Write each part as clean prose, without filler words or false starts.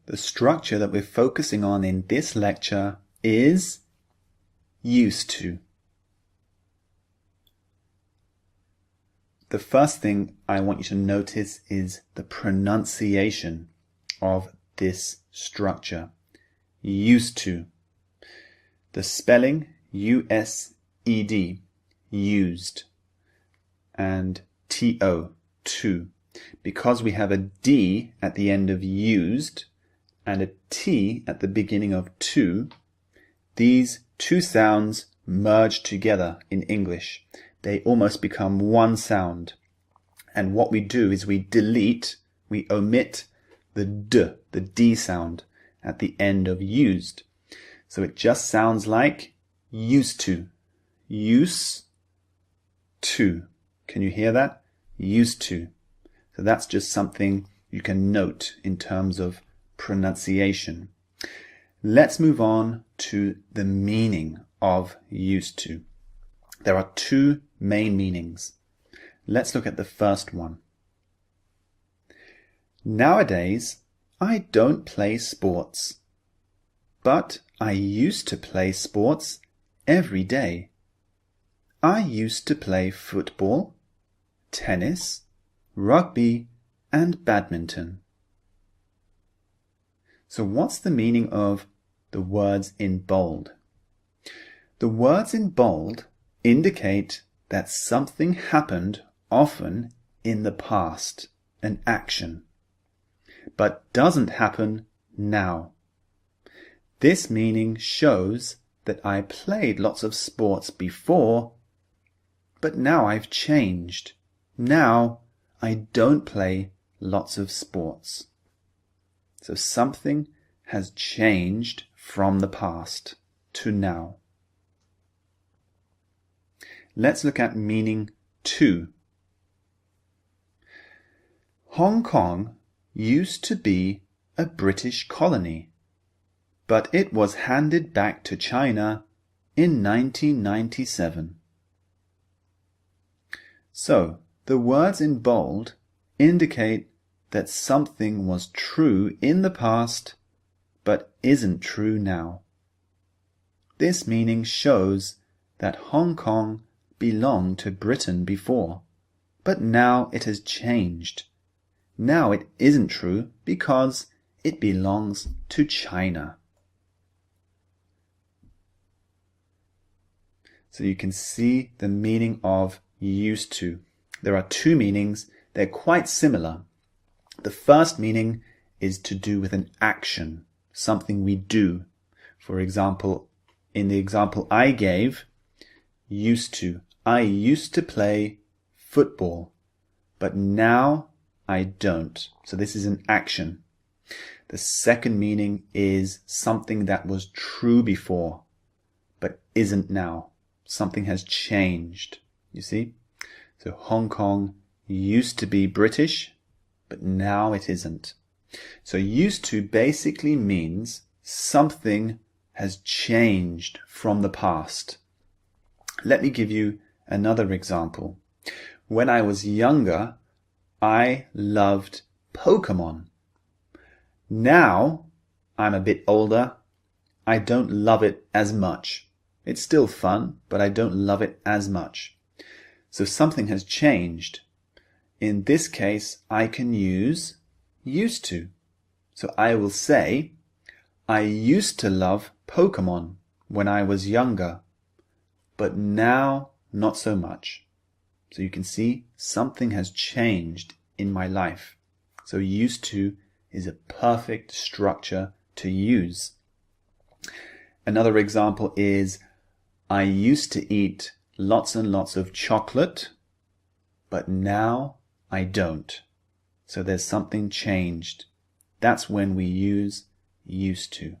The structure that we're focusing on in this lecture is used to. The first thing I want you to notice is the pronunciation of this structure. Used to. The spelling U-S-E-D, used, and T-O, to. Because we have a D at the end of used and a T at the beginning of to, these two sounds merge together in English. They almost become one sound. And what we do is we omit the D sound at the end of used. So it just sounds like used to. Use to. Can you hear that? Used to. So that's just something you can note in terms of pronunciation. Let's move on to the meaning of used to. There are two main meanings. Let's look at the first one. Nowadays, I don't play sports, but I used to play sports every day. I used to play football, tennis, rugby, and badminton. So what's the meaning of the words in bold? The words in bold indicate that something happened often in the past, an action, but doesn't happen now. This meaning shows that I played lots of sports before, but now I've changed. Now I don't play lots of sports. So something has changed from the past to now. Let's look at meaning to. Hong Kong used to be a British colony, but it was handed back to China in 1997. So, the words in bold indicate that something was true in the past, but isn't true now. This meaning shows that Hong Kong belonged to Britain before, but now it has changed. Now it isn't true because it belongs to China. So you can see the meaning of used to. There are two meanings. They're quite similar. The first meaning is to do with an action, something we do. For example, in the example I gave, used to. I used to play football, but now I don't. So this is an action. The second meaning is something that was true before, but isn't now. Something has changed. You see? So Hong Kong used to be British, but now it isn't. So used to basically means something has changed from the past. Let me give you another example. When I was younger, I loved Pokemon. Now I'm a bit older. I don't love it as much. It's still fun, but I don't love it as much. So something has changed. In this case, I can use used to. So I will say, I used to love Pokemon when I was younger, but now not so much. So you can see something has changed in my life. So used to is a perfect structure to use. Another example is, I used to eat lots and lots of chocolate, but now I don't. So there's something changed. That's when we use used to.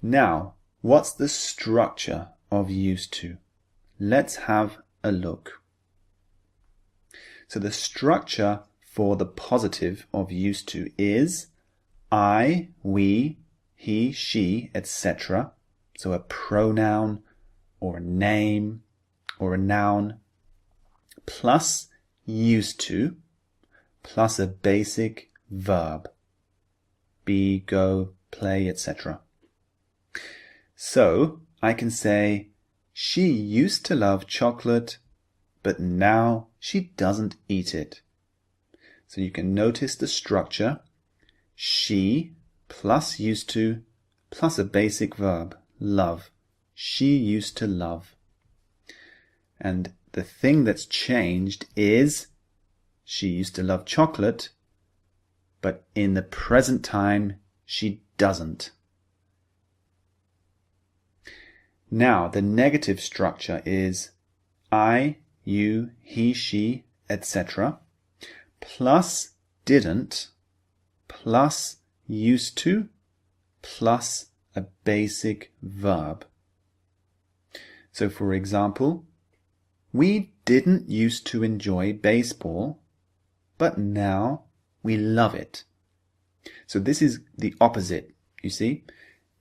Now, what's the structure of used to? Let's have a look. So the structure for the positive of used to is I, we, he, she, etc. So a pronoun or a name or a noun plus used to plus a basic verb. be, go, play, etc. So I can say, she used to love chocolate, but now she doesn't eat it. So you can notice the structure. She plus used to plus a basic verb, love. She used to love. And the thing that's changed is she used to love chocolate, but in the present time, she doesn't. Now, the negative structure is I, you, he, she, etc. plus didn't plus used to plus a basic verb. So, for example, we didn't used to enjoy baseball, but now we love it. So this is the opposite, you see?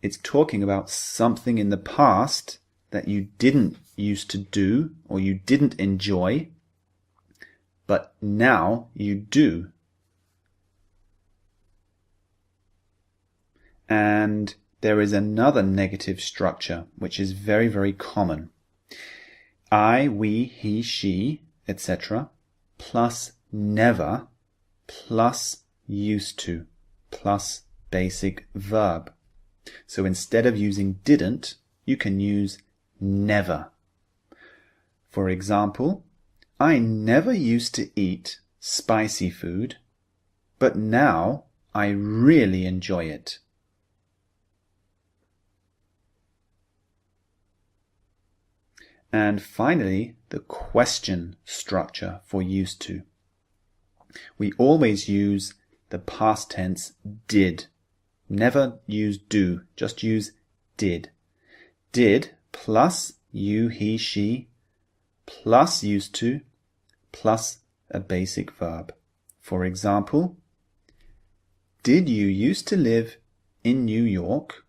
It's talking about something in the past that you didn't used to do or you didn't enjoy, but now you do. And there is another negative structure, which is very, very common. I, we, he, she, etc. plus never plus used to plus basic verb. So instead of using didn't, you can use never. For example, I never used to eat spicy food, but now I really enjoy it. And finally, the question structure for used to. We always use the past tense did. Never use do, just use did. Did plus you, he, she, plus used to, plus a basic verb. For example, did you used to live in New York?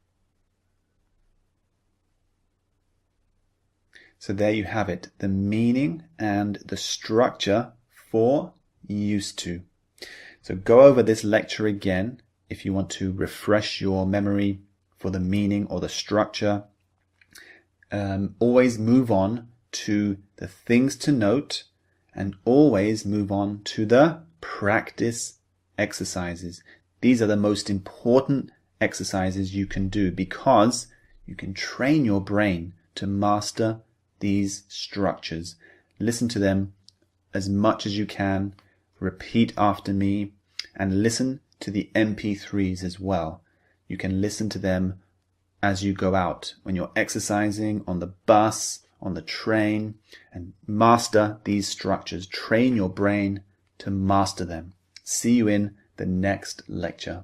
So there you have it, the meaning and the structure for used to. So go over this lecture again if you want to refresh your memory for the meaning or the structure. Always move on to the things to note and always move on to the practice exercises. These are the most important exercises you can do because you can train your brain to master these structures. Listen to them as much as you can. Repeat after me and listen to the MP3s as well. You can listen to them as you go out, when you're exercising, on the bus, on the train, and master these structures. Train your brain to master them. See you in the next lecture.